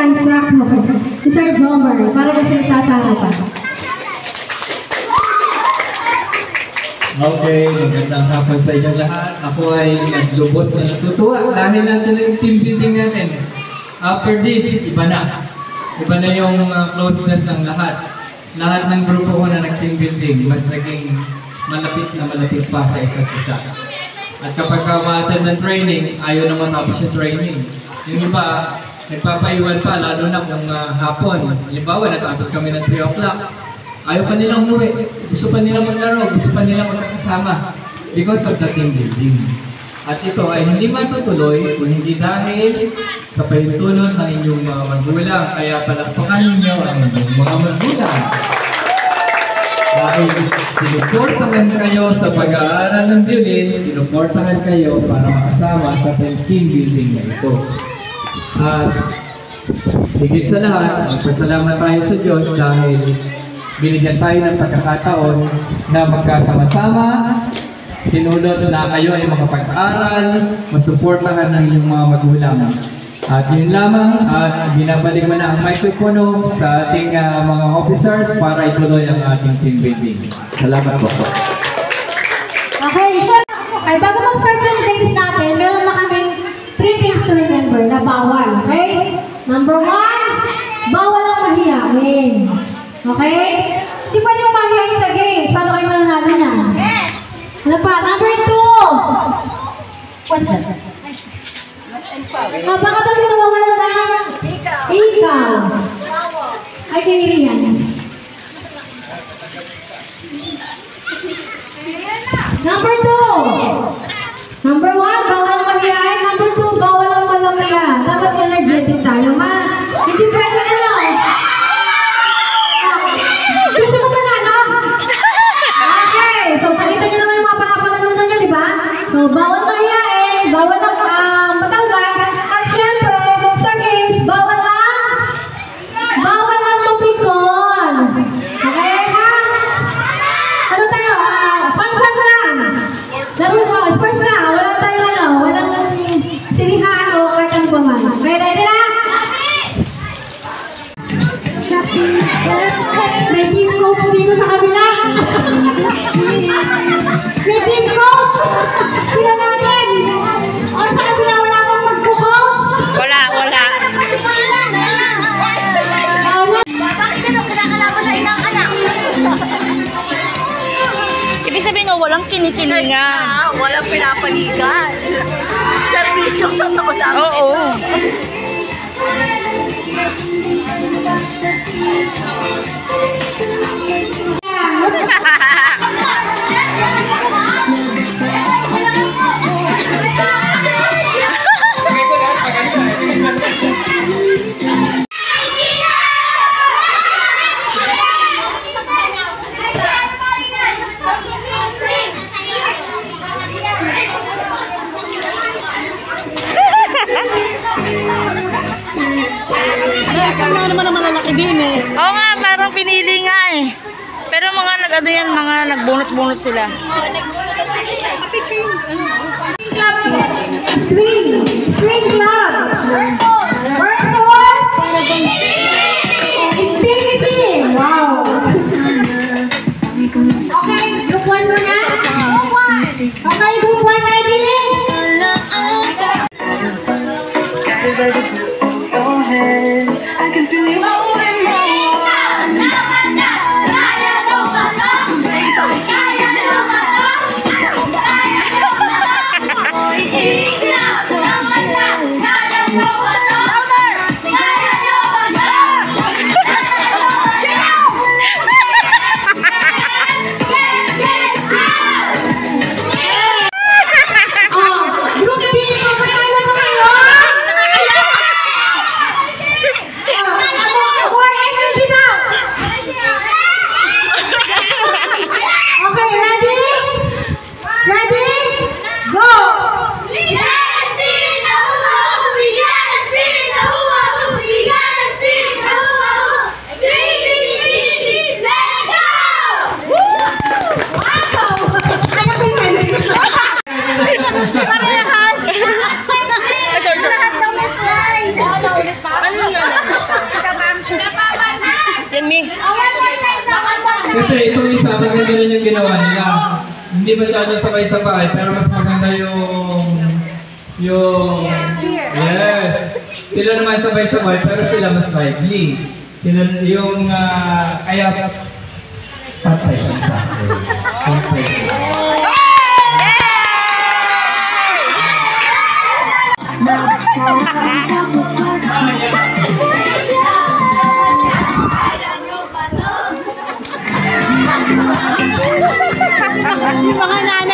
instruct mo si Sir Bomber para magsalita sa harapan. Okay, magandang hapon sa inyo lahat. Ako ay naglubos na natutuwa dahil natin yung team building natin. After this, iba na. Iba na yung closeness ng lahat. Lahat ng grupo ko na nag-team building, mas naging malapit na malapit pa sa isa't isa. At kapag ma-attend ng training, ayaw naman tapos yung training. Yung iba, nagpapaiwan pa, lalo na kung hapon. Halimbawa, natapos kami ng 3 o'clock. Ayaw pa nilang umuwi. Gusto pa nilang maglaro. Gusto pa nilang magkakasama. Because of the team building. At ito ay hindi matutuloy kung hindi dahil sa pahintulot ng inyong mga magulang. Kaya palakpakan ninyo ang inyong mga magulang. Dahil sinuportahan kayo sa pag-aaral ng violin, sinuportahan kayo para makasama sa team building na ito. At higit sa lahat, magpasalamat tayo sa Diyos dahil binigyan tayo ng pagkakataon na magkasama-sama, sinulot na kayo ay makapag-aral, masuportahan ng inyong mga magulang. At yun lamang, at binabalik mo na ang microphone sa ating mga officers para ituloy ang ating team building. Salamat po. Okay, ay bago mag-start yung games natin, meron na kaming 3 things to remember na bawal, okay? Number 1, bawal ang mahiyain. Okay? Di pa yung mahihayin sa games. Paano kayo mananalo niyan? Ano pa? Number 2. What's that? Baka daw yung nawawala ng ikaw. Ay, kay Rian. Number 2. Number 1, bawal ang mahihayin. Number 2, bawal ang malamiya. Dapat energetic tayo, ma. Hindi pwede ano. Gusto mo manalo? Okay. So, nakita niyo naman yung mga panapanalunan niyo, di ba? So, bawal mahihayin, bawal ang matanggay, at syempre, sa games, bawal ang mapikon. Okay, ha? Ano tayo? Pang-pang lang. Laro mo, sports na. Wala tayo, walang tinihaan o kahit ano pa man. Okay, ready na? May team coach dito sa kabila. May team coach. Sila natin. O sa kabila wala akong magpo-coach. Wala. Bakit kinakalaban na inang anak? Ibig sabihin no, walang kinikilingan. Walang pinapanigan. Servisyong totoo namin. Oo. Oo nga, parang pinili nga eh. Pero mga nag-ano yan, mga nagbunot-bunot sila. String club. Versus Infinity. Wow. Okay, group 1 muna. Okay, group 1 ready? Everybody go ahead. I can feel you rolling on. Parehas! Lahat daw may fly! Ano yun? kami. Kasi itong isa, maganda rin yung ginawa nila. Hindi masyadong sabay-sabay, pero mas maganda yes. Sila naman sabay-sabay, pero sila mas lively. Sila yung, kaya, patay ang sa akin. Patay. Yung mga nanay